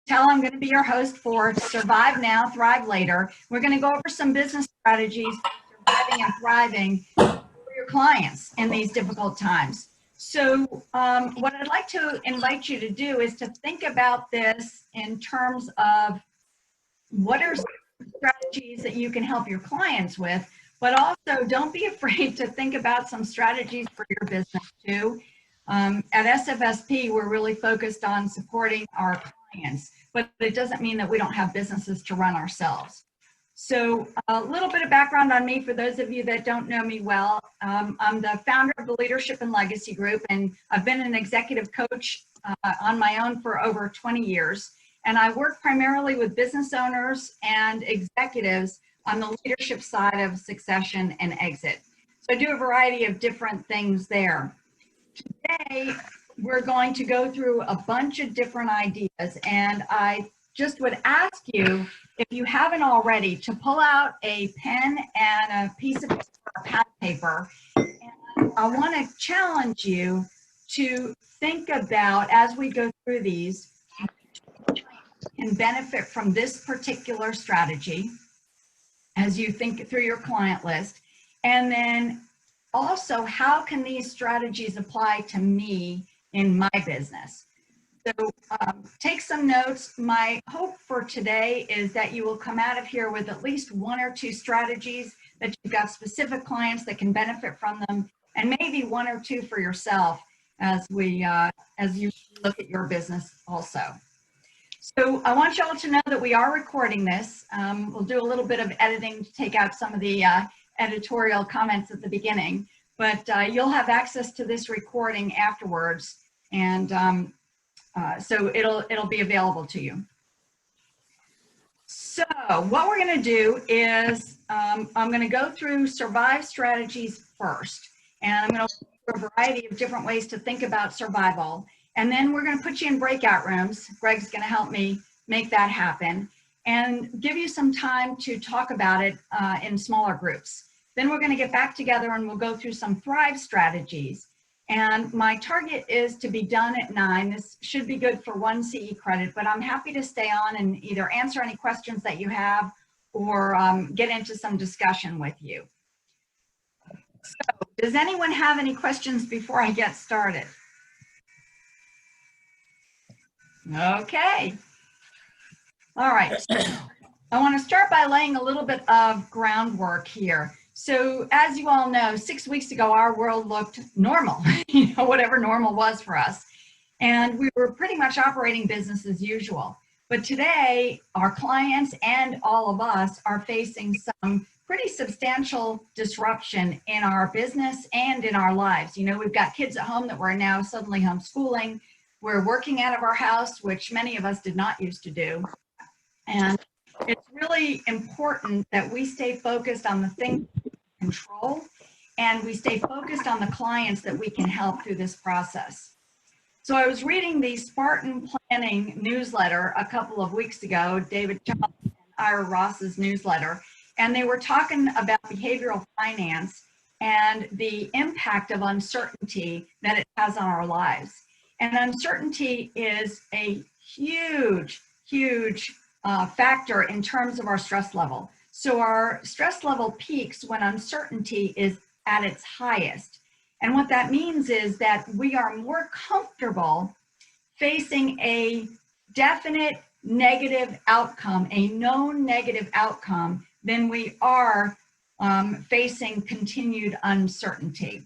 Tell I'm going to be your host for Survive Now, Thrive Later. We're going to go over some business strategies for surviving and thriving for your clients in these difficult times. So what I'd like to invite you to do is to think about this in terms of what are some strategies that you can help your clients with, but also don't be afraid to think about some strategies for your business too. At SFSP, we're really focused on supporting our clients, but it doesn't mean that we don't have businesses to run ourselves. So a little bit of background on me for those of you that don't know me well. I'm the founder of the Leadership and Legacy Group, and I've been an executive coach on my own for over 20 years. And I work primarily with business owners and executives on the leadership side of succession and exit. So I do a variety of different things there. Today, we're going to go through a bunch of different ideas, and I just would ask you, if you haven't already, to pull out a pen and a piece of pad paper. And I want to challenge you to think about, as we go through these, can benefit from this particular strategy as you think through your client list, and then also, how can these strategies apply to me in my business? So take some notes. My hope for today is that you will come out of here with at least one or two strategies, that you've got specific clients that can benefit from them, and maybe one or two for yourself as you look at your business also. So I want you all to know that we are recording this. We'll do a little bit of editing to take out some of the editorial comments at the beginning, but you'll have access to this recording afterwards, and so it'll be available to you. So what we're going to do is I'm going to go through survive strategies first, and I'm going to look through a variety of different ways to think about survival, and then we're going to put you in breakout rooms. Greg's going to help me make that happen, and give you some time to talk about it in smaller groups. Then we're going to get back together and we'll go through some Thrive strategies. And my target is to be done at 9. This should be good for 1 CE credit, but I'm happy to stay on and either answer any questions that you have or get into some discussion with you. So, does anyone have any questions before I get started? Okay. All right. So I want to start by laying a little bit of groundwork here. So as you all know, 6 weeks ago, our world looked normal, whatever normal was for us. And we were pretty much operating business as usual. But today, our clients and all of us are facing some pretty substantial disruption in our business and in our lives. We've got kids at home that we're now suddenly homeschooling. We're working out of our house, which many of us did not used to do. And it's really important that we stay focused on the things we can control, and we stay focused on the clients that we can help through this process. So I was reading the Spartan Planning newsletter a couple of weeks ago, David Chock and Ira Ross's newsletter, and they were talking about behavioral finance and the impact of uncertainty that it has on our lives. And uncertainty is a huge factor in terms of our stress level. So our stress level peaks when uncertainty is at its highest. And what that means is that we are more comfortable facing a definite negative outcome, a known negative outcome, than we are facing continued uncertainty.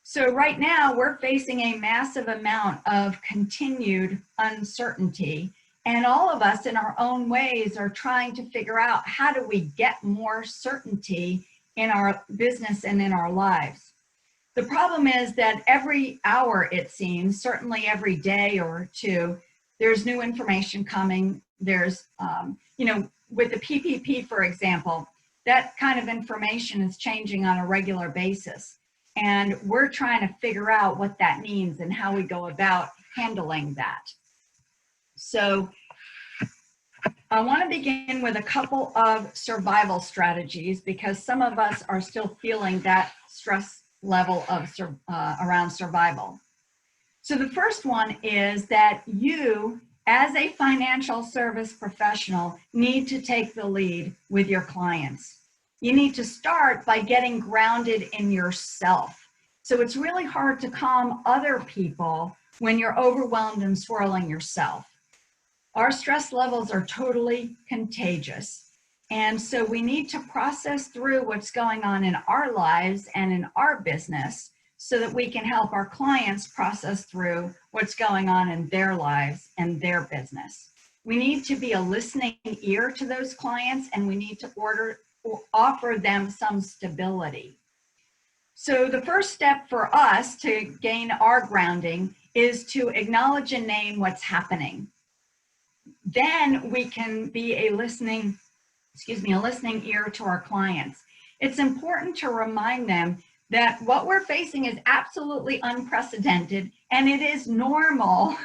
So right now we're facing a massive amount of continued uncertainty. And all of us in our own ways are trying to figure out, how do we get more certainty in our business and in our lives? The problem is that every hour, it seems, certainly every day or two, there's new information coming. There's, with the PPP, for example, that kind of information is changing on a regular basis. And we're trying to figure out what that means and how we go about handling that. So I want to begin with a couple of survival strategies, because some of us are still feeling that stress level of around survival. So the first one is that you as a financial service professional, need to take the lead with your clients. You need to start by getting grounded in yourself. So it's really hard to calm other people when you're overwhelmed and swirling yourself. Our stress levels are totally contagious. And so we need to process through what's going on in our lives and in our business so that we can help our clients process through what's going on in their lives and their business. We need to be a listening ear to those clients, and we need to offer them some stability. So the first step for us to gain our grounding is to acknowledge and name what's happening. Then we can be a listening ear to our clients. It's important to remind them that what we're facing is absolutely unprecedented, and it is normal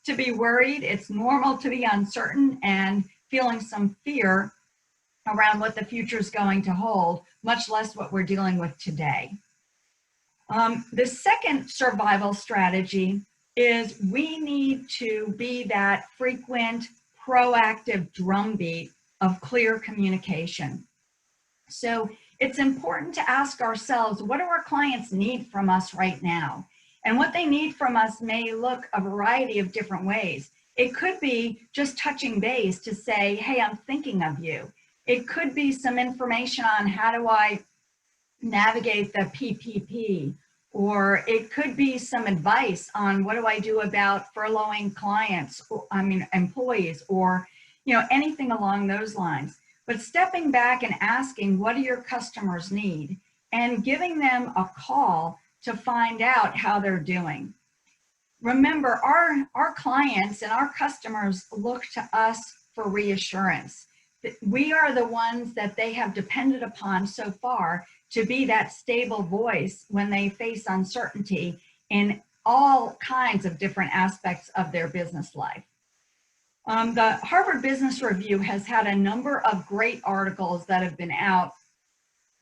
to be worried. It's normal to be uncertain and feeling some fear around what the future is going to hold, much less what we're dealing with today. The second survival strategy is we need to be that frequent, proactive drumbeat of clear communication. So it's important to ask ourselves, what do our clients need from us right now? And what they need from us may look a variety of different ways. It could be just touching base to say, hey, I'm thinking of you. It could be some information on how do I navigate the PPP, or it could be some advice on what do I do about furloughing employees, or anything along those lines. But stepping back and asking, what do your customers need? And giving them a call to find out how they're doing. Remember, our clients and our customers look to us for reassurance. We are the ones that they have depended upon so far to be that stable voice when they face uncertainty in all kinds of different aspects of their business life. The Harvard Business Review has had a number of great articles that have been out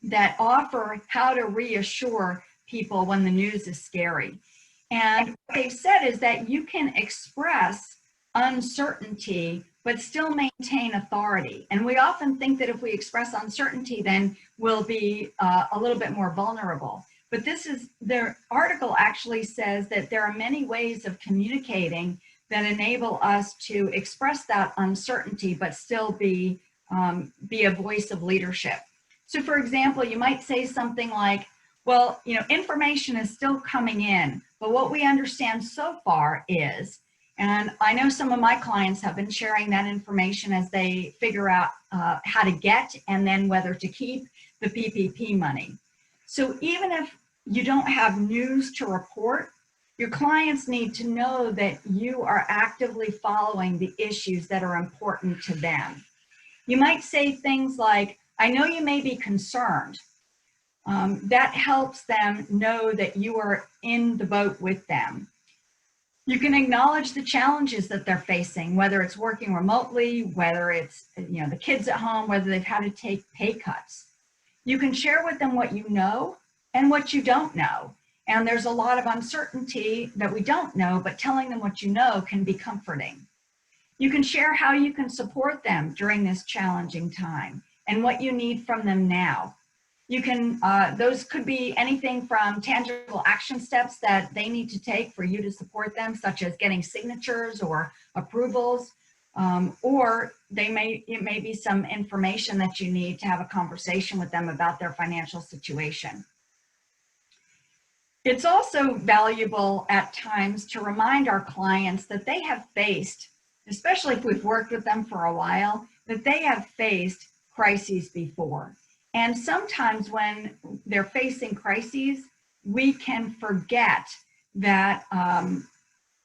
that offer how to reassure people when the news is scary. And what they've said is that you can express uncertainty but still maintain authority. And we often think that if we express uncertainty, then we'll be a little bit more vulnerable. But their article actually says that there are many ways of communicating that enable us to express that uncertainty, but still be a voice of leadership. So for example, you might say something like, well, information is still coming in, but what we understand so far is, and I know some of my clients have been sharing that information as they figure out how to get and then whether to keep the PPP money. So even if you don't have news to report, your clients need to know that you are actively following the issues that are important to them. You might say things like, I know you may be concerned. That helps them know that you are in the boat with them. You can acknowledge the challenges that they're facing, whether it's working remotely, whether it's the kids at home, whether they've had to take pay cuts. You can share with them what you know and what you don't know. And there's a lot of uncertainty that we don't know, but telling them what you know can be comforting. You can share how you can support them during this challenging time and what you need from them now. You can, those could be anything from tangible action steps that they need to take for you to support them, such as getting signatures or approvals, or it may be some information that you need to have a conversation with them about their financial situation. It's also valuable at times to remind our clients that they have faced, especially if we've worked with them for a while, that they have faced crises before. And sometimes when they're facing crises, we can forget that,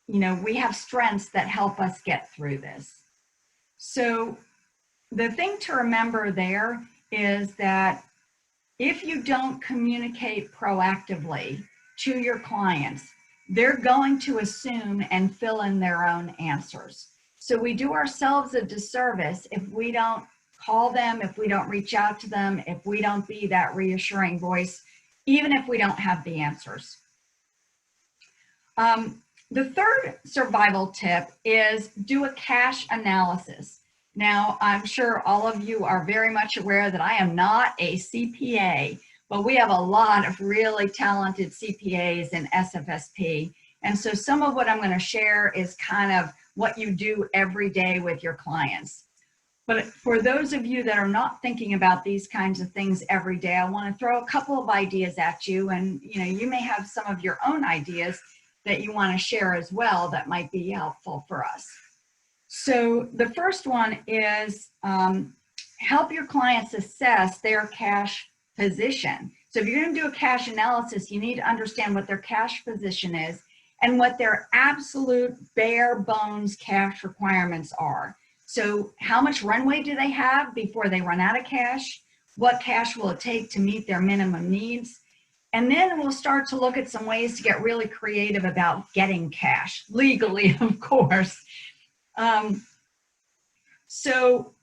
we have strengths that help us get through this. So the thing to remember there is that if you don't communicate proactively to your clients, they're going to assume and fill in their own answers. So we do ourselves a disservice if we don't call them, if we don't reach out to them, if we don't be that reassuring voice, even if we don't have the answers. The third survival tip is do a cash analysis. Now, I'm sure all of you are very much aware that I am not a CPA, but we have a lot of really talented CPAs in SFSP. And so some of what I'm going to share is kind of what you do every day with your clients. But for those of you that are not thinking about these kinds of things every day, I want to throw a couple of ideas at you, and you may have some of your own ideas that you want to share as well that might be helpful for us. So the first one is help your clients assess their cash position. So if you're going to do a cash analysis, you need to understand what their cash position is and what their absolute bare bones cash requirements are. So how much runway do they have before they run out of cash? What cash will it take to meet their minimum needs? And then we'll start to look at some ways to get really creative about getting cash, legally, of course. So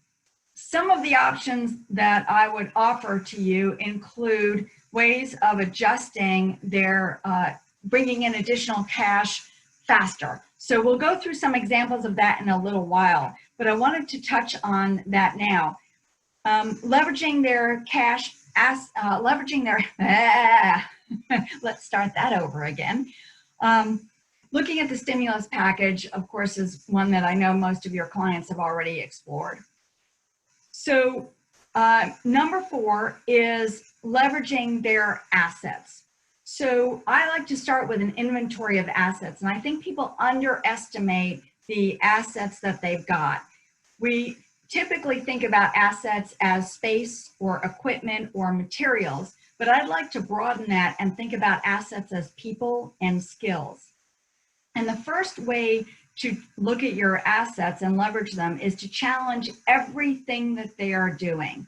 some of the options that I would offer to you include ways of adjusting their, bringing in additional cash faster. So we'll go through some examples of that in a little while, but I wanted to touch on that now. Leveraging their cash, leveraging their, let's start that over again. Looking at the stimulus package, of course, is one that I know most of your clients have already explored. So number 4 is leveraging their assets. So I like to start with an inventory of assets, and I think people underestimate the assets that they've got. We typically think about assets as space or equipment or materials, but I'd like to broaden that and think about assets as people and skills. And the first way to look at your assets and leverage them is to challenge everything that they are doing,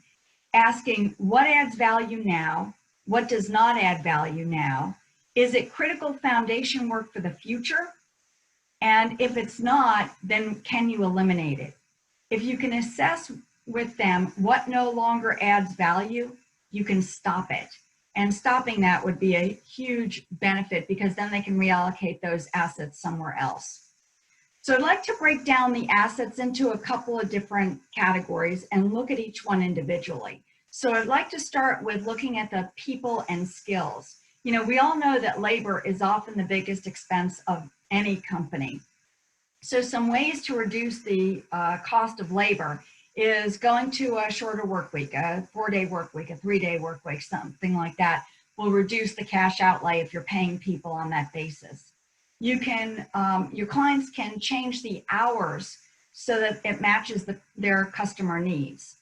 asking what adds value now, what does not add value now, is it critical foundation work for the future? And if it's not, then can you eliminate it? If you can assess with them what no longer adds value, you can stop it. And stopping that would be a huge benefit because then they can reallocate those assets somewhere else. So I'd like to break down the assets into a couple of different categories and look at each one individually. So I'd like to start with looking at the people and skills. We all know that labor is often the biggest expense of any company. So some ways to reduce the cost of labor is going to a shorter work week, a 4-day work week, a 3-day work week, something like that will reduce the cash outlay if you're paying people on that basis. You can, your clients can change the hours so that it matches their customer needs.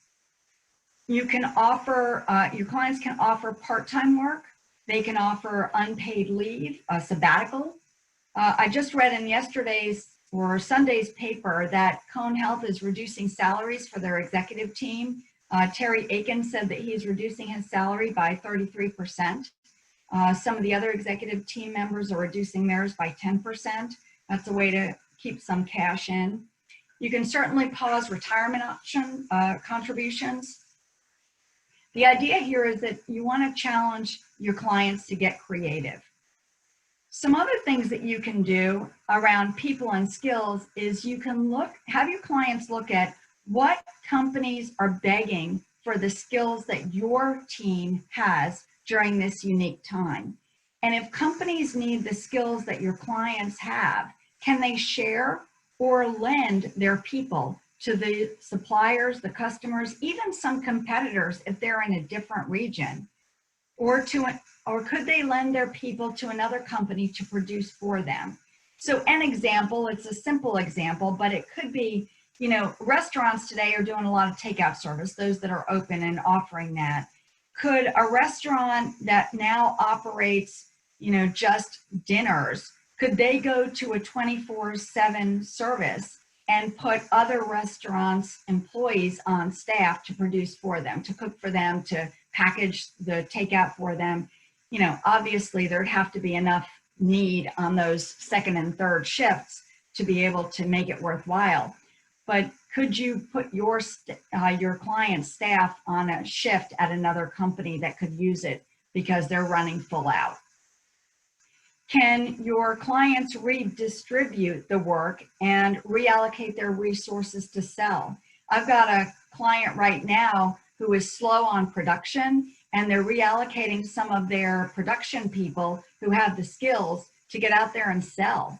You can offer, your clients can offer part-time work. They can offer unpaid leave, a sabbatical. I just read in yesterday's or Sunday's paper that Cone Health is reducing salaries for their executive team. Terry Aiken said that he's reducing his salary by 33%. Some of the other executive team members are reducing theirs by 10%. That's a way to keep some cash in. You can certainly pause retirement option contributions. The idea here is that you want to challenge your clients to get creative. Some other things that you can do around people and skills is you can have your clients look at what companies are begging for the skills that your team has during this unique time. And if companies need the skills that your clients have, can they share or lend their people to the suppliers, the customers, even some competitors if they're in a different region? Or could they lend their people to another company to produce for them? So an example, it's a simple example, but it could be, restaurants today are doing a lot of takeout service, those that are open and offering that. Could a restaurant that now operates, just dinners, could they go to a 24/7 service and put other restaurants' employees on staff to produce for them, to cook for them, to package the takeout for them? Obviously there'd have to be enough need on those second and third shifts to be able to make it worthwhile. But could you put your client's staff on a shift at another company that could use it because they're running full out? Can your clients redistribute the work and reallocate their resources to sell? I've got a client right now who is slow on production, and they're reallocating some of their production people who have the skills to get out there and sell.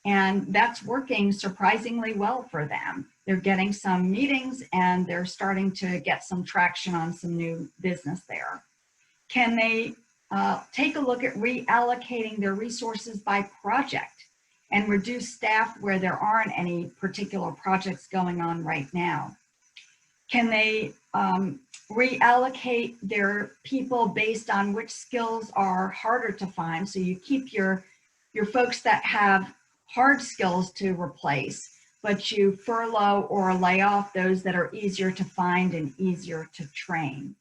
And that's working surprisingly well for them. They're getting some meetings and they're starting to get some traction on some new business there. Can they take a look at reallocating their resources by project and reduce staff where there aren't any particular projects going on right now? Can they reallocate their people based on which skills are harder to find? So you keep your folks that have hard skills to replace, but you furlough or lay off those that are easier to find and easier to train.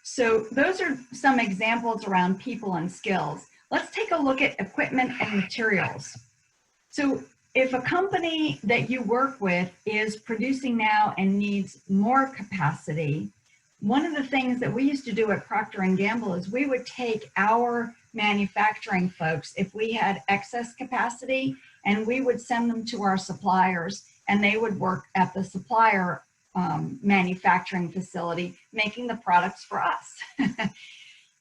So those are some examples around people and skills. Let's take a look at equipment and materials. So if a company that you work with is producing now and needs more capacity, one of the things that we used to do at Procter & Gamble is we would take our manufacturing folks, if we had excess capacity, and we would send them to our suppliers, and they would work at the supplier manufacturing facility, making the products for us.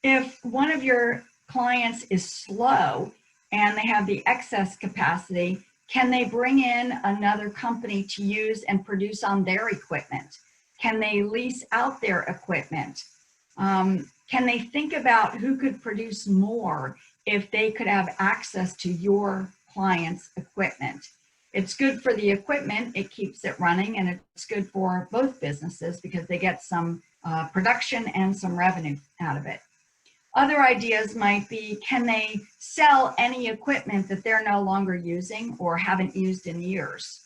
If one of your clients is slow and they have the excess capacity, can they bring in another company to use and produce on their equipment? Can they lease out their equipment? Can they think about who could produce more if they could have access to your client's equipment? It's good for the equipment, it keeps it running, and it's good for both businesses because they get some production and some revenue out of it. Other ideas might be, can they sell any equipment that they're no longer using or haven't used in years?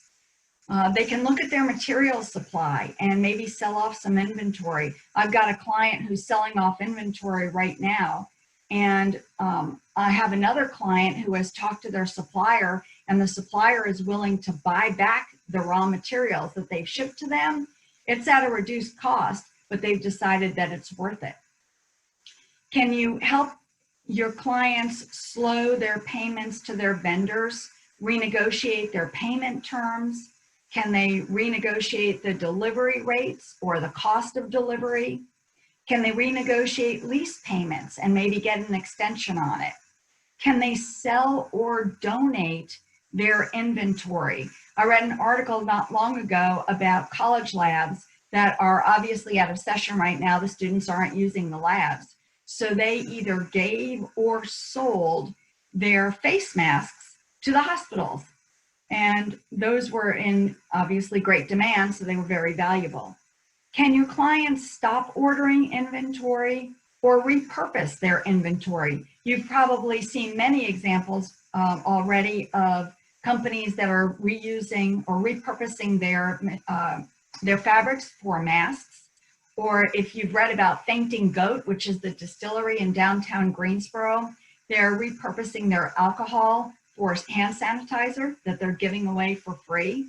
They can look at their material supply and maybe sell off some inventory. I've got a client who's selling off inventory right now, and I have another client who has talked to their supplier, and the supplier is willing to buy back the raw materials that they've shipped to them. It's at a reduced cost, but they've decided that it's worth it. Can you help your clients slow their payments to their vendors, renegotiate their payment terms? Can they renegotiate the delivery rates or the cost of delivery? Can they renegotiate lease payments and maybe get an extension on it? Can they sell or donate their inventory? I read an article not long ago about college labs that are obviously out of session right now. The students aren't using the labs. So they either gave or sold their face masks to the hospitals. And those were in obviously great demand, so they were very valuable. Can your clients stop ordering inventory or repurpose their inventory? You've probably seen many examples already of companies that are reusing or repurposing their fabrics for masks. Or if you've read about Fainting Goat, which is the distillery in downtown Greensboro, they're repurposing their alcohol for hand sanitizer that they're giving away for free.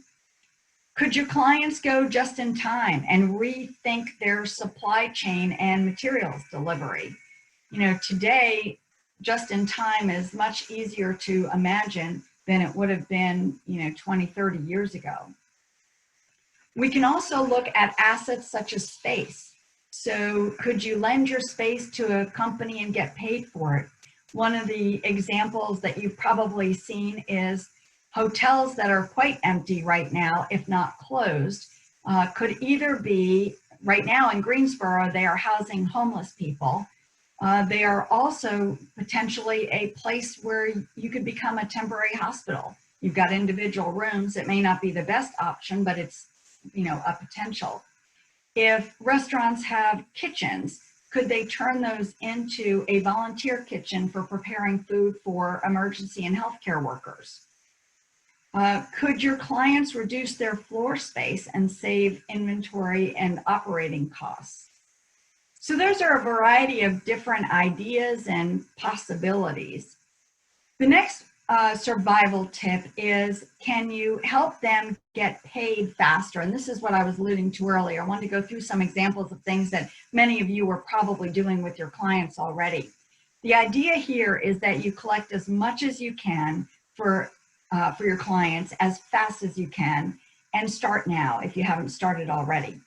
Could your clients go just in time and rethink their supply chain and materials delivery? You know, today, just in time is much easier to imagine than it would have been, 20, 30 years ago. We can also look at assets such as space. So could you lend your space to a company and get paid for it? One of the examples that you've probably seen is hotels that are quite empty right now, if not closed, could either be, right now in Greensboro, they are housing homeless people. They are also potentially a place where you could become a temporary hospital. You've got individual rooms. It may not be the best option, but it's, a potential. If restaurants have kitchens, could they turn those into a volunteer kitchen for preparing food for emergency and healthcare workers? Could your clients reduce their floor space and save inventory and operating costs? So those are a variety of different ideas and possibilities. The next survival tip is, can you help them get paid faster? And this is what I was alluding to earlier. I wanted to go through some examples of things that many of you are probably doing with your clients already. The idea here is that you collect as much as you can for your clients as fast as you can, and start now if you haven't started already.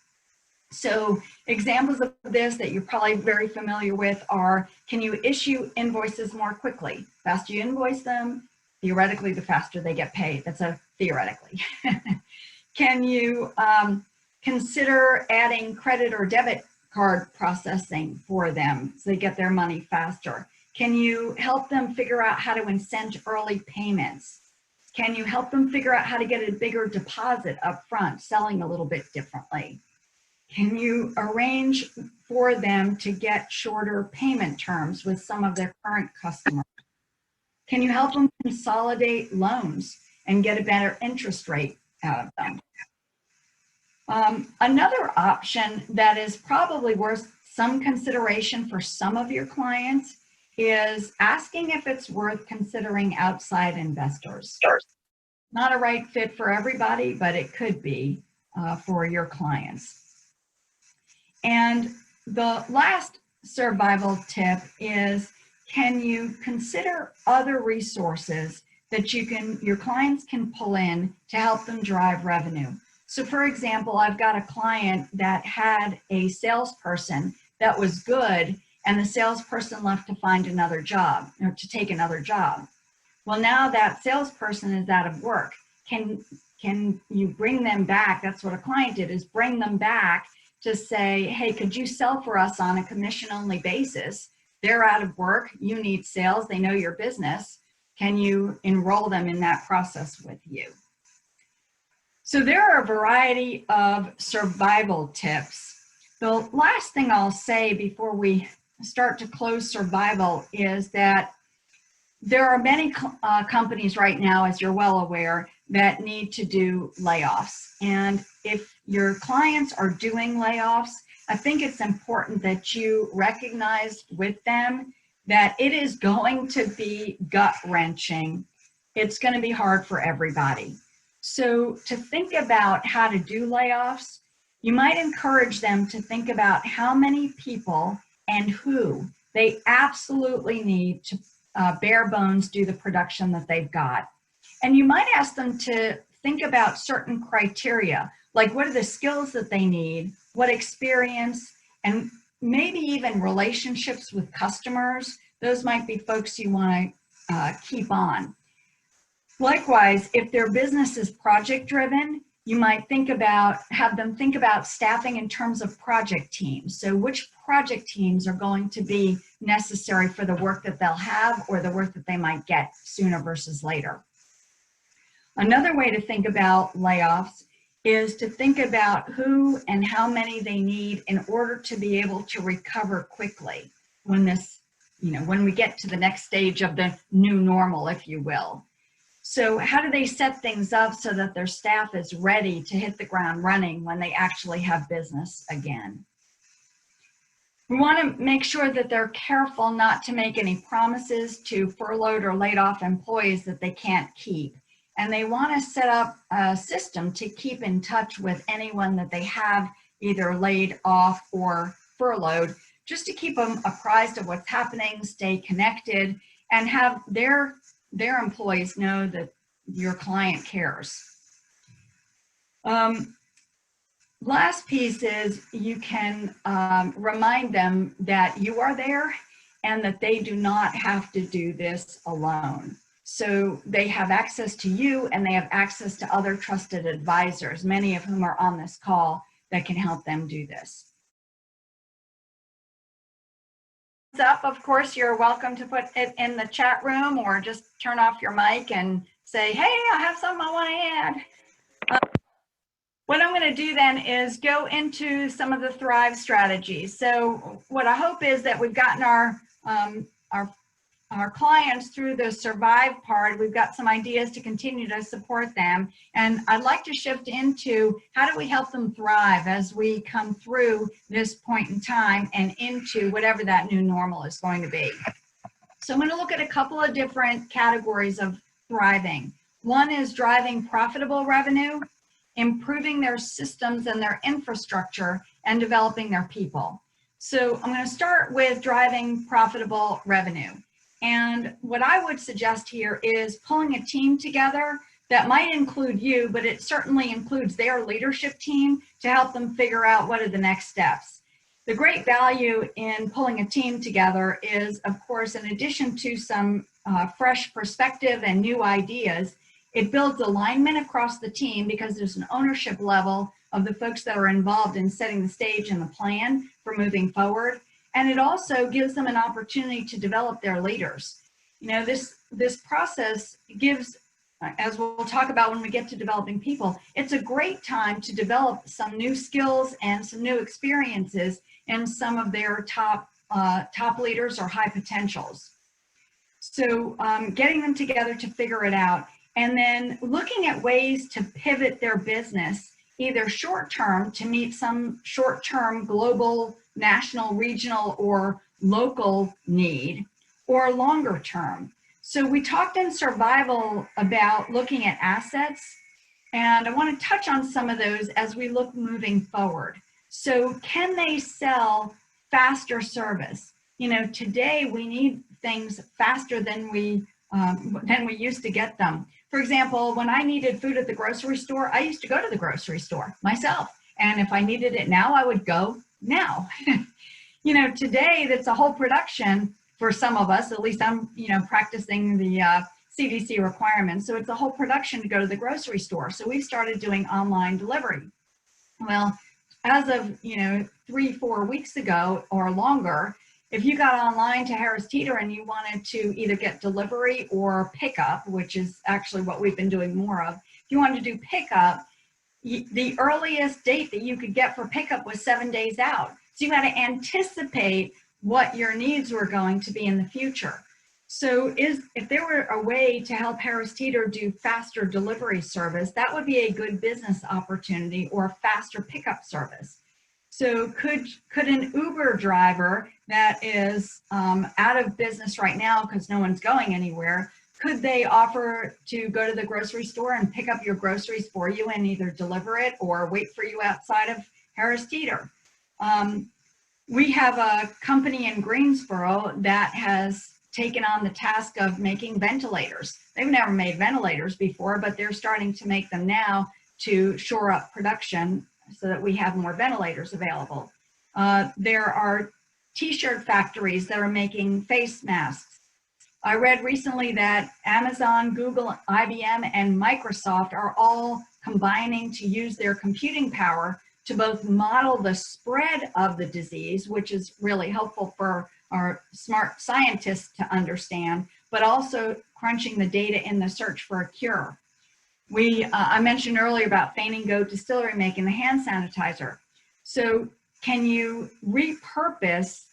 So examples of this that you're probably very familiar with are, can you issue invoices more quickly? The faster you invoice them, theoretically, the faster they get paid. That's a theoretically. Can you consider adding credit or debit card processing for them so they get their money faster? Can you help them figure out how to incent early payments? Can you help them figure out how to get a bigger deposit up front, selling a little bit differently? Can you arrange for them to get shorter payment terms with some of their current customers? Can you help them consolidate loans and get a better interest rate out of them? Another option that is probably worth some consideration for some of your clients is asking if it's worth considering outside investors. Not a right fit for everybody, but it could be for your clients. And the last survival tip is, can you consider other resources that your clients can pull in to help them drive revenue? So for example, I've got a client that had a salesperson that was good, and the salesperson left to find another job, or to take another job. Well, now that salesperson is out of work. Can you bring them back? That's what a client did, is bring them back to say, hey, could you sell for us on a commission-only basis? They're out of work, you need sales, they know your business. Can you enroll them in that process with you? So there are a variety of survival tips. The last thing I'll say before we start to close survival is that there are many companies right now, as you're well aware, that need to do layoffs. And if your clients are doing layoffs, I think it's important that you recognize with them that it is going to be gut-wrenching. It's going to be hard for everybody. So to think about how to do layoffs, you might encourage them to think about how many people and who they absolutely need to bare bones do the production that they've got. And you might ask them to think about certain criteria, like what are the skills that they need, what experience, and maybe even relationships with customers. Those might be folks you want to keep on. Likewise, if their business is project driven, you might have them think about staffing in terms of project teams. So which project teams are going to be necessary for the work that they'll have or the work that they might get sooner versus later. Another way to think about layoffs is to think about who and how many they need in order to be able to recover quickly when when we get to the next stage of the new normal, if you will. So how do they set things up so that their staff is ready to hit the ground running when they actually have business again? We want to make sure that they're careful not to make any promises to furloughed or laid off employees that they can't keep. And they want to set up a system to keep in touch with anyone that they have either laid off or furloughed, just to keep them apprised of what's happening, stay connected, and have their employees know that your client cares. Last piece is you can remind them that you are there and that they do not have to do this alone. So they have access to you and they have access to other trusted advisors, many of whom are on this call, that can help them do this. Up, of course, you're welcome to put it in the chat room or just turn off your mic and say, hey, I have something I want to add. What I'm going to do then is go into some of the Thrive strategies. So what I hope is that we've gotten our clients through the survive part. We've got some ideas to continue to support them. And I'd like to shift into how do we help them thrive as we come through this point in time and into whatever that new normal is going to be. So I'm going to look at a couple of different categories of thriving. One is driving profitable revenue, improving their systems and their infrastructure, and developing their people. So I'm going to start with driving profitable revenue. And what I would suggest here is pulling a team together that might include you, but it certainly includes their leadership team to help them figure out what are the next steps. The great value in pulling a team together is, of course, in addition to some fresh perspective and new ideas, it builds alignment across the team because there's an ownership level of the folks that are involved in setting the stage and the plan for moving forward. And it also gives them an opportunity to develop their leaders. You know, this process gives, as we'll talk about when we get to developing people, it's a great time to develop some new skills and some new experiences in some of their top leaders or high potentials. So getting them together to figure it out, and then looking at ways to pivot their business, either short-term to meet some short-term global, national, regional, or local need, or longer term. So we talked in survival about looking at assets, and I want to touch on some of those as we look moving forward. So can they sell faster service? You know, today we need things faster than we used to get them. For example, when I needed food at the grocery store, I used to go to the grocery store myself. And if I needed it now, I would go now. You know, today that's a whole production for some of us, at least I'm, you know, practicing the CDC requirements. So it's a whole production to go to the grocery store. So we started doing online delivery. Well, as of, you know, 3-4 weeks ago or longer, if you got online to Harris Teeter and you wanted to either get delivery or pickup, which is actually what we've been doing more of, if you wanted to do pickup, the earliest date that you could get for pickup was 7 days out. So you got to anticipate what your needs were going to be in the future. So if there were a way to help Harris Teeter do faster delivery service, that would be a good business opportunity, or faster pickup service. So could an Uber driver that is out of business right now because no one's going anywhere, could they offer to go to the grocery store and pick up your groceries for you and either deliver it or wait for you outside of Harris Teeter? We have a company in Greensboro that has taken on the task of making ventilators. They've never made ventilators before, but they're starting to make them now to shore up production so that we have more ventilators available. There are t-shirt factories that are making face masks. I read recently that Amazon, Google, IBM, and Microsoft are all combining to use their computing power to both model the spread of the disease, which is really helpful for our smart scientists to understand, but also crunching the data in the search for a cure. I mentioned earlier about Feigning Goat Distillery making the hand sanitizer. So can you repurpose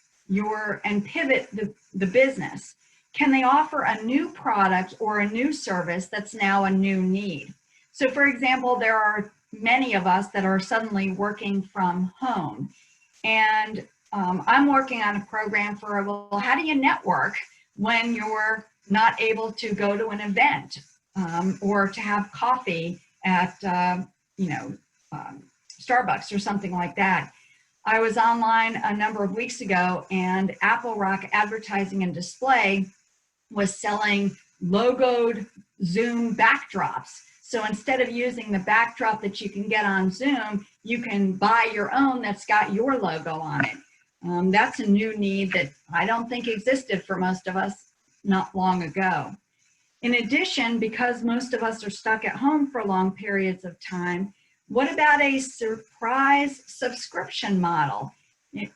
and pivot the business? Can they offer a new product or a new service that's now a new need? So for example, there are many of us that are suddenly working from home. And I'm working on a program for, well, how do you network when you're not able to go to an event or to have coffee at, Starbucks or something like that? I was online a number of weeks ago, and Apple Rock Advertising and Display was selling logoed Zoom backdrops. So instead of using the backdrop that you can get on Zoom, you can buy your own that's got your logo on it. That's a new need that I don't think existed for most of us not long ago. In addition, because most of us are stuck at home for long periods of time, what about a surprise subscription model?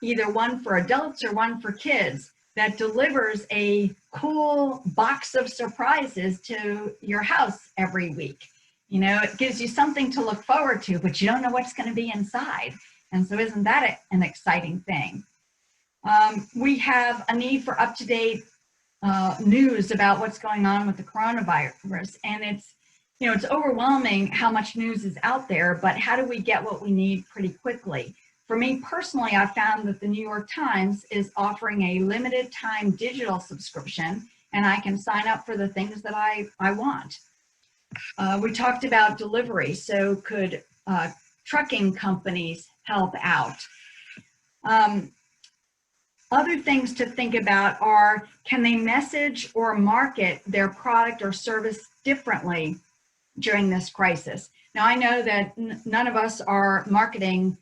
Either one for adults or one for kids that delivers a cool box of surprises to your house every week. You know, it gives you something to look forward to, but you don't know what's going to be inside. And so isn't that an exciting thing? We have a need for up-to-date news about what's going on with the coronavirus. And it's overwhelming how much news is out there, but how do we get what we need pretty quickly? For me personally, I found that the New York Times is offering a limited time digital subscription, and I can sign up for the things that I want. We talked about delivery, so could trucking companies help out? Other things to think about are, can they message or market their product or service differently during this crisis? Now, I know that none of us are marketing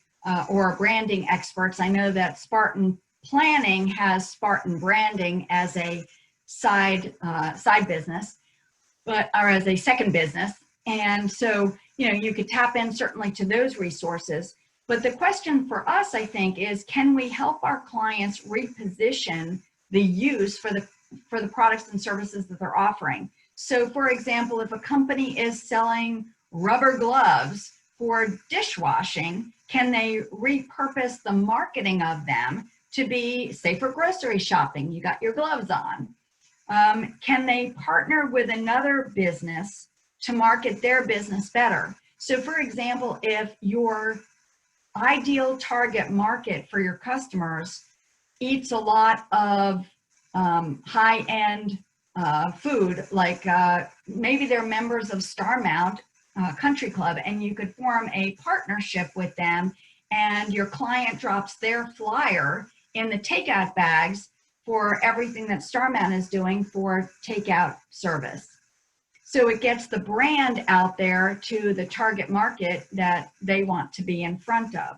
or branding experts. I know that Spartan Planning has Spartan Branding as a side business, or as a second business. And so, you could tap in certainly to those resources. But the question for us, I think, is can we help our clients reposition the use for the products and services that they're offering? So for example, if a company is selling rubber gloves for dishwashing, can they repurpose the marketing of them to be, say, for grocery shopping? You got your gloves on. Can they partner with another business to market their business better? So for example, if your ideal target market for your customers eats a lot of high-end food, like maybe they're members of Starmount Country Club, and you could form a partnership with them, and your client drops their flyer in the takeout bags for everything that Starmount is doing for takeout service. So it gets the brand out there to the target market that they want to be in front of.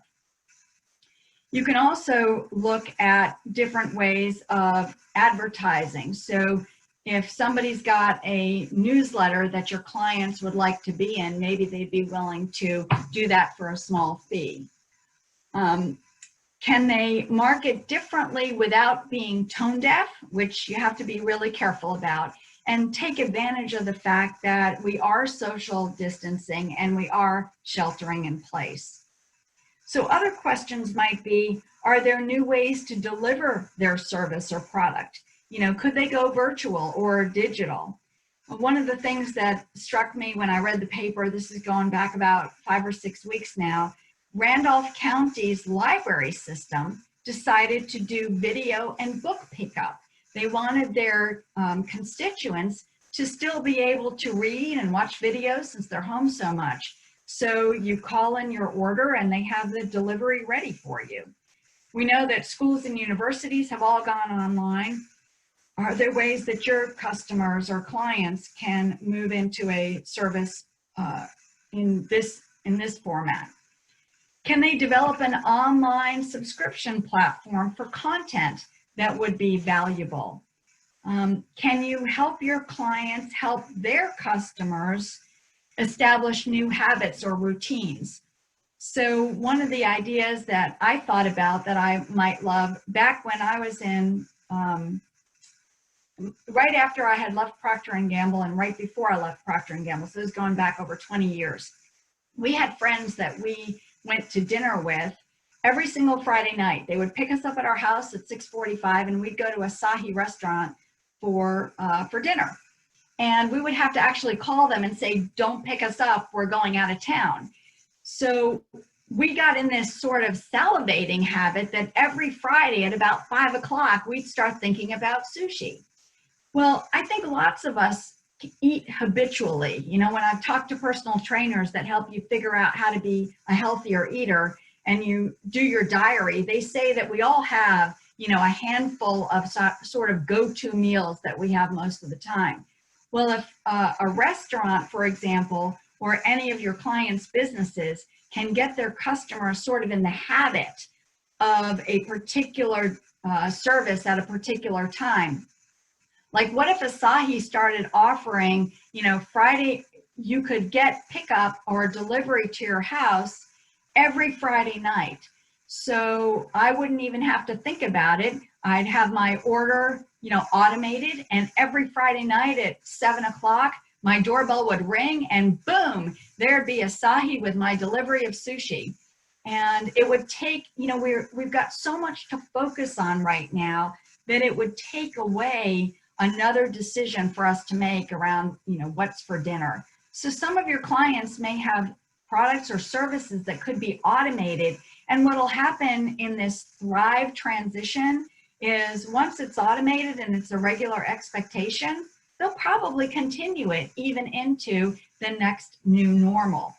You can also look at different ways of advertising. So if somebody's got a newsletter that your clients would like to be in, maybe they'd be willing to do that for a small fee. Can they market differently without being tone deaf, which you have to be really careful about, and take advantage of the fact that we are social distancing and we are sheltering in place? So other questions might be, are there new ways to deliver their service or product? Could they go virtual or digital? One of the things that struck me when I read the paper, this is going back about 5 or 6 weeks now, Randolph County's library system decided to do video and book pickup. They wanted their constituents to still be able to read and watch videos since they're home so much. So you call in your order and they have the delivery ready for you. We know that schools and universities have all gone online. Are there ways that your customers or clients can move into a service in this format? Can they develop an online subscription platform for content that would be valuable? Can you help your clients help their customers establish new habits or routines? So one of the ideas that I thought about that I might love, back when I was in, right after I had left Procter & Gamble and right before I left Procter & Gamble, so this is going back over 20 years, we had friends that we went to dinner with every single Friday night. They would pick us up at our house at 6:45 and we'd go to a Sahi restaurant for dinner. And we would have to actually call them and say, don't pick us up, we're going out of town. So we got in this sort of salivating habit that every Friday at about 5 o'clock, we'd start thinking about sushi. Well, I think lots of us eat habitually. When I've talked to personal trainers that help you figure out how to be a healthier eater and you do your diary, they say that we all have, a handful of sort of go-to meals that we have most of the time. Well, if a restaurant, for example, or any of your clients' businesses can get their customers sort of in the habit of a particular service at a particular time. Like what if Asahi started offering, Friday, you could get pickup or delivery to your house every Friday night. So I wouldn't even have to think about it. I'd have my order, automated, and every Friday night at 7 o'clock, my doorbell would ring and boom, there'd be Asahi with my delivery of sushi. And it would take, we've got so much to focus on right now that it would take away another decision for us to make around, what's for dinner. So some of your clients may have products or services that could be automated. And what will happen in this Thrive transition is once it's automated and it's a regular expectation, they'll probably continue it even into the next new normal.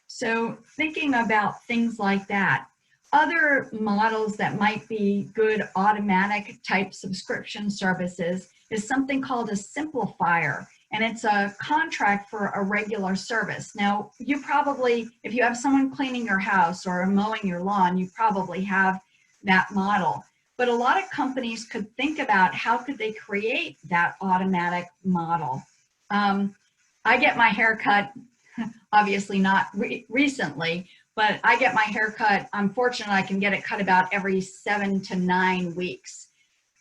So thinking about things like that. Other models that might be good automatic type subscription services is something called a simplifier, and it's a contract for a regular service. Now, you probably, if you have someone cleaning your house or mowing your lawn, you probably have that model. But a lot of companies could think about how could they create that automatic model. I get my hair cut, obviously not recently, but I get my hair cut. I'm fortunate I can get it cut about every 7 to 9 weeks.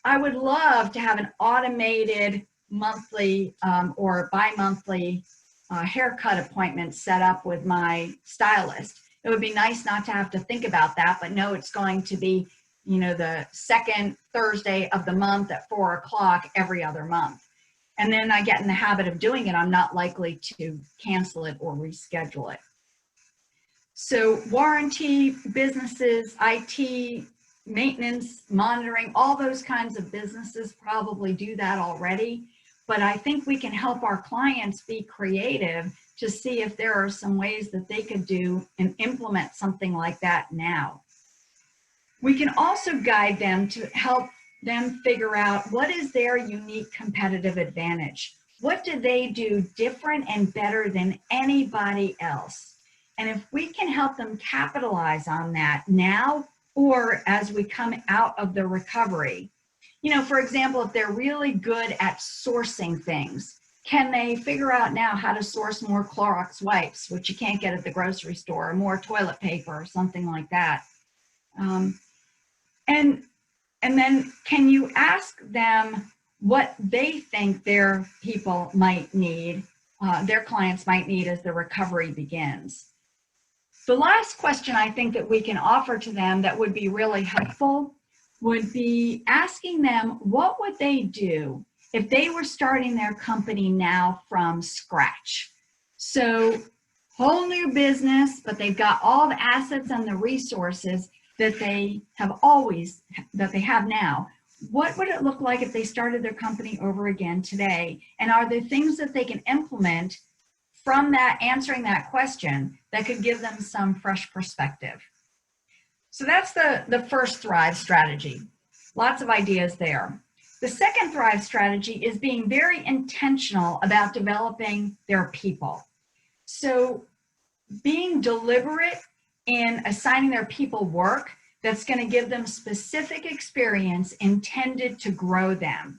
I would love to have an automated monthly or bi-monthly haircut appointment set up with my stylist. It would be nice not to have to think about that, but know it's going to be, you know, the second Thursday of the month at 4 o'clock every other month. And then I get in the habit of doing it, I'm not likely to cancel it or reschedule it. So warranty businesses, IT, maintenance, monitoring, all those kinds of businesses probably do that already. But I think we can help our clients be creative to see if there are some ways that they could do and implement something like that now. We can also guide them to help them figure out what is their unique competitive advantage. What do they do different and better than anybody else? And if we can help them capitalize on that now or as we come out of the recovery, you know, for example, if they're really good at sourcing things, can they figure out now how to source more Clorox wipes, which you can't get at the grocery store, or more toilet paper or something like that? And then can you ask them what they think their people might need, their clients might need as the recovery begins? The last question I think that we can offer to them that would be really helpful would be asking them what would they do if they were starting their company now from scratch. So whole new business, but they've got all the assets and the resources that they have now. What would it look like if they started their company over again today? And are there things that they can implement from that, answering that question, that could give them some fresh perspective? So that's the first Thrive strategy. Lots of ideas there. The second Thrive strategy is being very intentional about developing their people. So being deliberate in assigning their people work that's going to give them specific experience intended to grow them.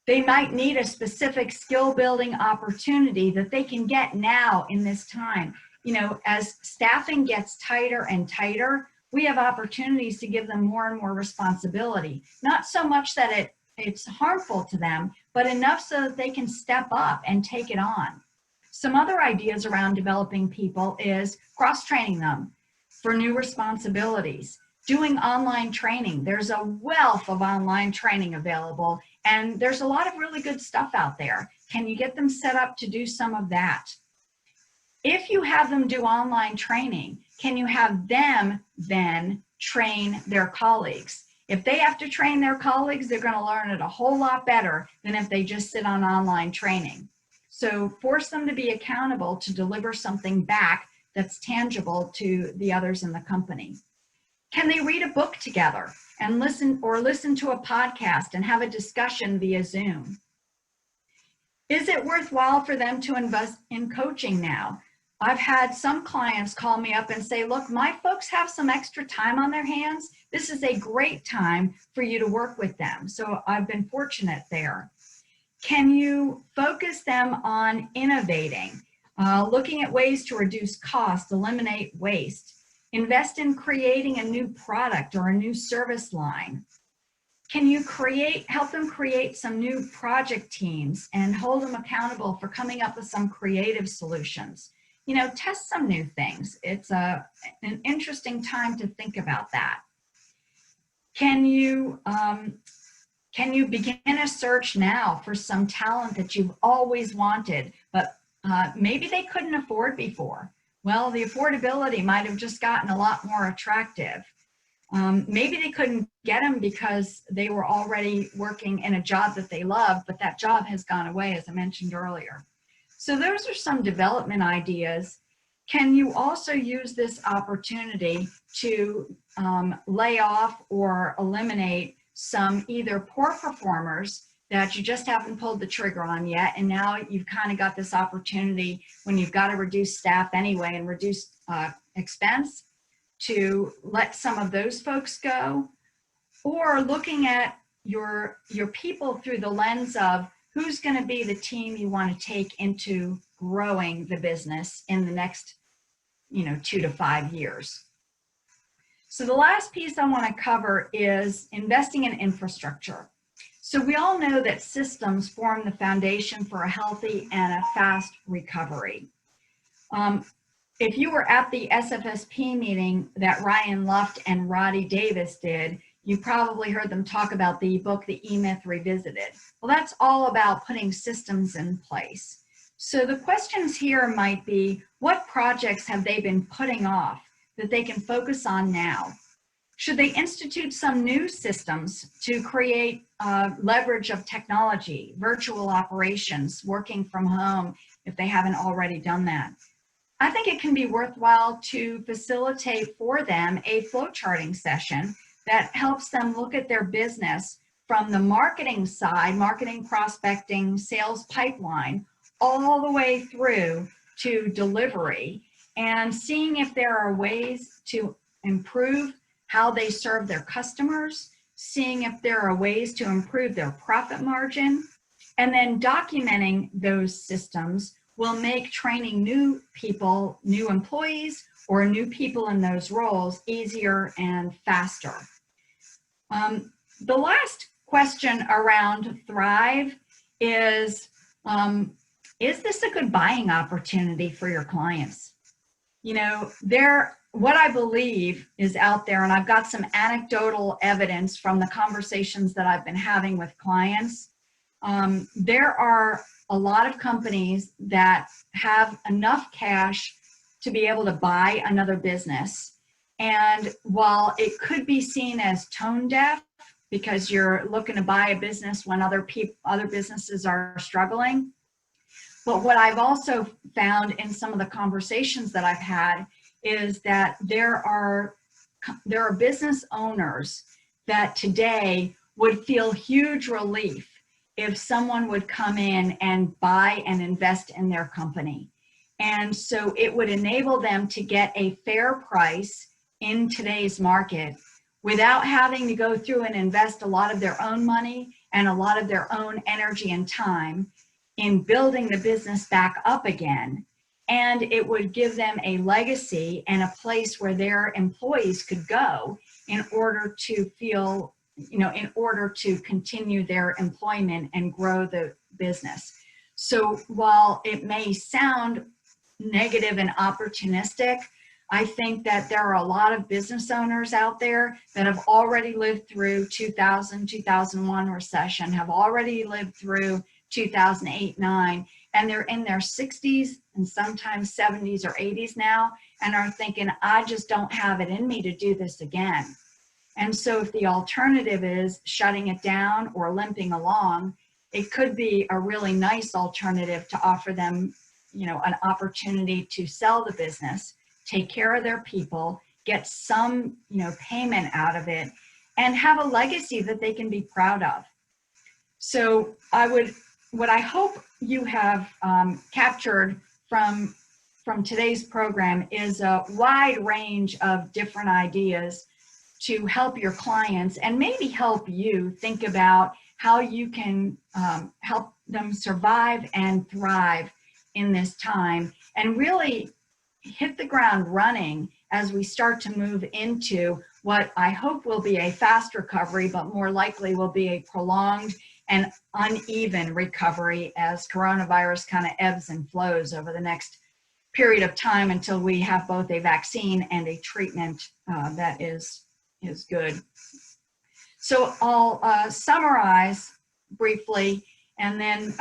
They might need a specific skill building opportunity that they can get now in this time. You know, as staffing gets tighter and tighter, we have opportunities to give them more and more responsibility. Not so much that it's harmful to them, but enough so that they can step up and take it on. Some other ideas around developing people is cross-training them for new responsibilities, doing online training. There's a wealth of online training available, and there's a lot of really good stuff out there. Can you get them set up to do some of that? If you have them do online training, can you have them then train their colleagues? If they have to train their colleagues, they're going to learn it a whole lot better than if they just sit on online training. So force them to be accountable to deliver something back that's tangible to the others in the company. Can they read a book together and listen to a podcast and have a discussion via Zoom? Is it worthwhile for them to invest in coaching now? I've had some clients call me up and say, look, my folks have some extra time on their hands. This is a great time for you to work with them. So I've been fortunate there. Can you focus them on innovating, looking at ways to reduce cost, eliminate waste, invest in creating a new product or a new service line? Can you help them create some new project teams and hold them accountable for coming up with some creative solutions? You know, test some new things. It's an interesting time to think about that. Can you begin a search now for some talent that you've always wanted, but maybe they couldn't afford before? Well, the affordability might have just gotten a lot more attractive. Maybe they couldn't get them because they were already working in a job that they love, but that job has gone away, as I mentioned earlier. So those are some development ideas. Can you also use this opportunity to lay off or eliminate some either poor performers that you just haven't pulled the trigger on yet, and now you've kind of got this opportunity when you've got to reduce staff anyway and reduce expense to let some of those folks go, or looking at your people through the lens of who's going to be the team you want to take into growing the business in the next 2 to 5 years. So the last piece I want to cover is investing in infrastructure. So we all know that systems form the foundation for a healthy and a fast recovery. If you were at the SFSP meeting that Ryan Luft and Roddy Davis did, you probably heard them talk about the book, The E-Myth Revisited. Well, that's all about putting systems in place. So the questions here might be, what projects have they been putting off that they can focus on now? Should they institute some new systems to create leverage of technology, virtual operations, working from home if they haven't already done that? I think it can be worthwhile to facilitate for them a flowcharting session that helps them look at their business from the marketing side, marketing, prospecting, sales pipeline, all the way through to delivery, and seeing if there are ways to improve how they serve their customers, seeing if there are ways to improve their profit margin, and then documenting those systems will make training new people, new employees, or new people in those roles easier and faster. The last question around Thrive is this a good buying opportunity for your clients? What I believe is out there, and I've got some anecdotal evidence from the conversations that I've been having with clients, there are a lot of companies that have enough cash to be able to buy another business. And while it could be seen as tone deaf because you're looking to buy a business when other businesses are struggling, but what I've also found in some of the conversations that I've had is that there are business owners that today would feel huge relief if someone would come in and buy and invest in their company. And so it would enable them to get a fair price in today's market without having to go through and invest a lot of their own money and a lot of their own energy and time in building the business back up again. And it would give them a legacy and a place where their employees could go in order to feel, in order to continue their employment and grow the business. So while it may sound negative and opportunistic, I think that there are a lot of business owners out there that have already lived through 2000, 2001 recession, have already lived through 2008-9, and they're in their 60s and sometimes 70s or 80s now, and are thinking, I just don't have it in me to do this again. And so if the alternative is shutting it down or limping along, it could be a really nice alternative to offer them, an opportunity to sell the business, take care of their people, get some, payment out of it, and have a legacy that they can be proud of. So what I hope you have captured from today's program is a wide range of different ideas to help your clients and maybe help you think about how you can help them survive and thrive in this time and really hit the ground running as we start to move into what I hope will be a fast recovery, but more likely will be a prolonged and uneven recovery as coronavirus kind of ebbs and flows over the next period of time until we have both a vaccine and a treatment that is good. So I'll summarize briefly and then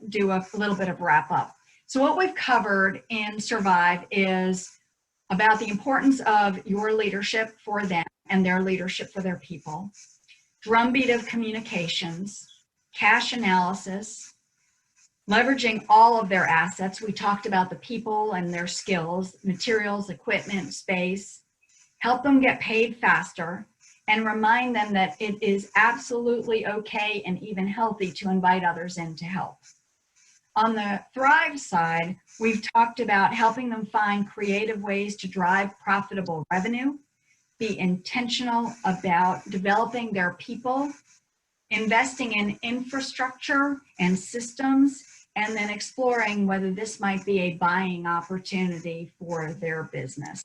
do a little bit of wrap up. So what we've covered in Survive is about the importance of your leadership for them and their leadership for their people, drumbeat of communications, cash analysis, leveraging all of their assets. We talked about the people and their skills, materials, equipment, space, help them get paid faster, and remind them that it is absolutely okay and even healthy to invite others in to help. On the Thrive side, we've talked about helping them find creative ways to drive profitable revenue, be intentional about developing their people, investing in infrastructure and systems, and then exploring whether this might be a buying opportunity for their business.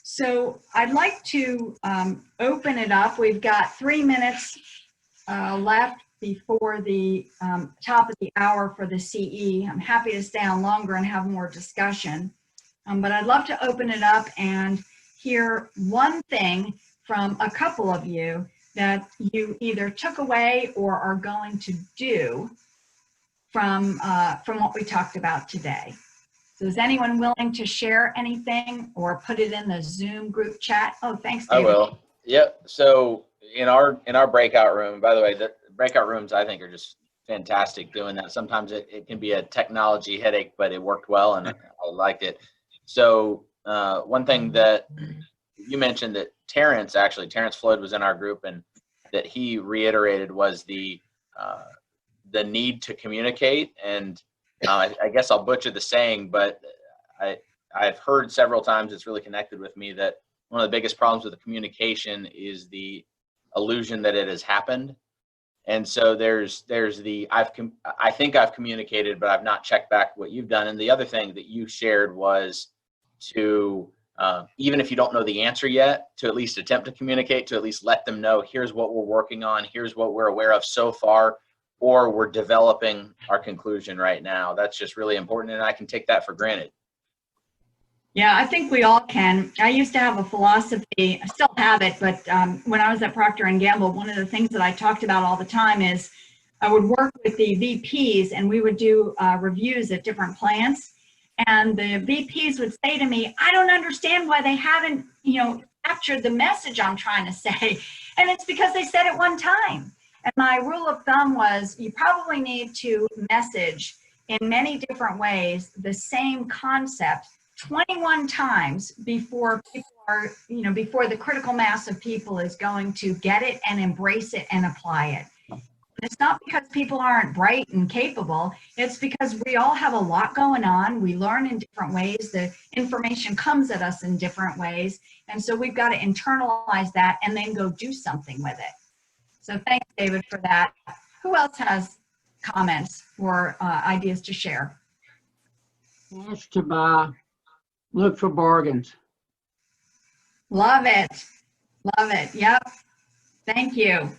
So I'd like to open it up. We've got 3 minutes left before the top of the hour for the CE. I'm happy to stay on longer and have more discussion, but I'd love to open it up and hear one thing from a couple of you that you either took away or are going to do from what we talked about today. So is anyone willing to share anything or put it in the Zoom group chat? Oh, thanks, David. I will. Yep. So in our breakout room, by the way, the breakout rooms I think are just fantastic doing that. Sometimes it can be a technology headache, but it worked well and I liked it. So one thing that you mentioned that Terrence Floyd was in our group, and that he reiterated was the need to communicate. And I guess I'll butcher the saying, but I've heard several times, it's really connected with me, that one of the biggest problems with the communication is the illusion that it has happened. And so there's the I think I've communicated, but I've not checked back what you've done. And the other thing that you shared was to even if you don't know the answer yet, to at least attempt to communicate, to at least let them know, here's what we're working on, here's what we're aware of so far, or we're developing our conclusion right now. That's just really important, and I can take that for granted. Yeah, I think we all can. I used to have a philosophy, I still have it, but when I was at Procter & Gamble, one of the things that I talked about all the time is I would work with the VPs and we would do reviews at different plants. And the VPs would say to me, I don't understand why they haven't, captured the message I'm trying to say. And it's because they said it one time. And my rule of thumb was you probably need to message in many different ways the same concept 21 times before people are, before the critical mass of people is going to get it and embrace it and apply it. It's not because people aren't bright and capable. It's because we all have a lot going on. We learn in different ways. The information comes at us in different ways. And so we've got to internalize that and then go do something with it. So thanks, David, for that. Who else has comments or ideas to share? Cash to buy. Look for bargains. Love it. Love it. Yep. Thank you.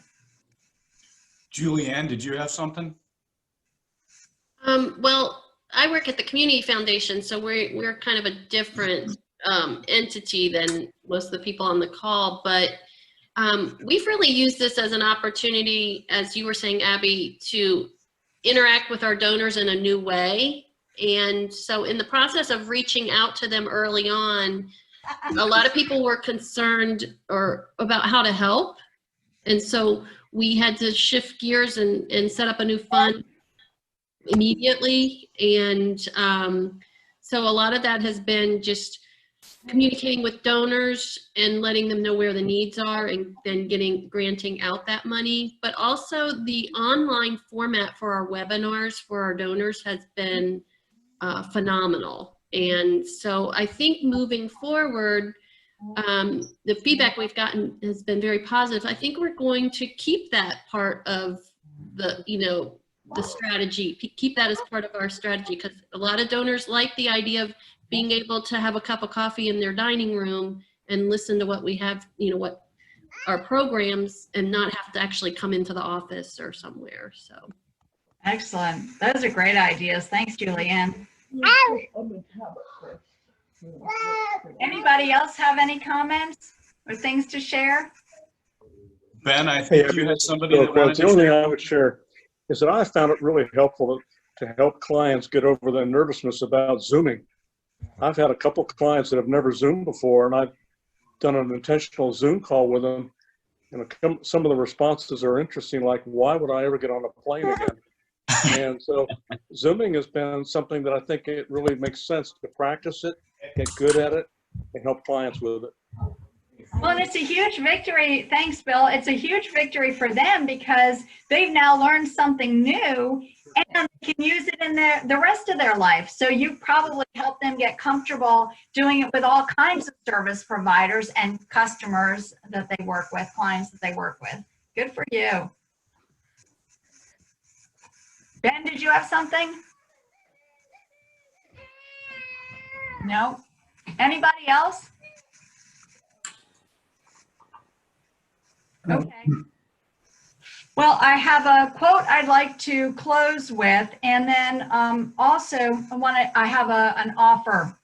Julianne, did you have something? Well, I work at the Community Foundation, so we're kind of a different entity than most of the people on the call, but we've really used this as an opportunity, as you were saying, Abby, to interact with our donors in a new way. And so in the process of reaching out to them early on, a lot of people were concerned about how to help. And so we had to shift gears and set up a new fund immediately. And so a lot of that has been just communicating with donors and letting them know where the needs are, and then granting out that money. But also the online format for our webinars for our donors has been phenomenal. And so I think moving forward, the feedback we've gotten has been very positive. I think we're going to keep that part of the, the strategy, keep that as part of our strategy, because a lot of donors like the idea of being able to have a cup of coffee in their dining room and listen to what we have, what our programs, and not have to actually come into the office or somewhere. So. Excellent. Those are great ideas. Thanks, Julianne. Anybody else have any comments or things to share? Ben, I think you had somebody that wanted to The only thing share. I would share is that I found it really helpful to help clients get over the nervousness about Zooming. I've had a couple clients that have never Zoomed before, and I've done an intentional Zoom call with them. And some of the responses are interesting, like, why would I ever get on a plane again? And so Zooming has been something that I think it really makes sense to practice it, get good at it, and help clients with it. Well, and it's a huge victory. Thanks, Bill. It's a huge victory for them because they've now learned something new and can use it in the rest of their life. So you probably helped them get comfortable doing it with all kinds of service providers and customers that they work with, clients that they work with. Good for you. Ben, did you have something? No? Anybody else? Okay. Well, I have a quote I'd like to close with, and then also I have an offer.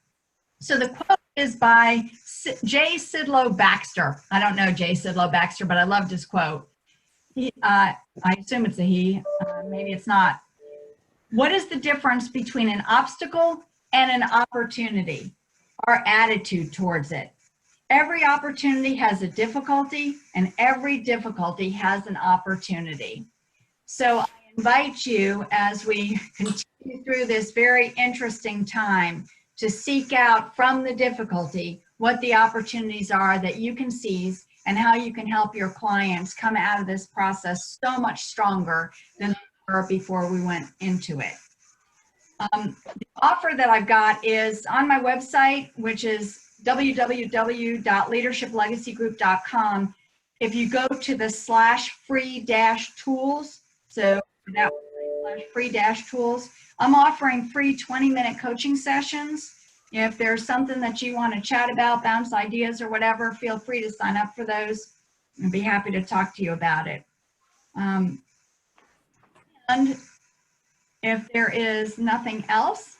So the quote is by J. Sidlow Baxter. I don't know J. Sidlow Baxter, but I loved his quote. I assume it's a he, maybe it's not. What is the difference between an obstacle and an opportunity? Our attitude towards it. Every opportunity has a difficulty, and every difficulty has an opportunity. So I invite you, as we continue through this very interesting time, to seek out from the difficulty what the opportunities are that you can seize and how you can help your clients come out of this process so much stronger than they were before we went into it. The offer that I've got is on my website, which is www.leadershiplegacygroup.com. If you go to the /free-tools, so that /free-tools, I'm offering free 20-minute coaching sessions. If there's something that you want to chat about, bounce ideas or whatever, feel free to sign up for those. I'd be happy to talk to you about it. And if there is nothing else,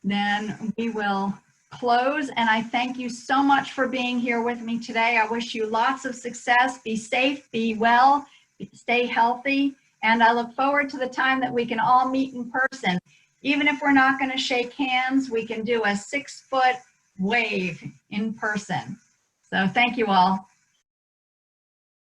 then we will close. And I thank you so much for being here with me today. I wish you lots of success. Be safe, be well, stay healthy. And I look forward to the time that we can all meet in person. Even if we're not going to shake hands, we can do a 6-foot wave in person. So thank you all.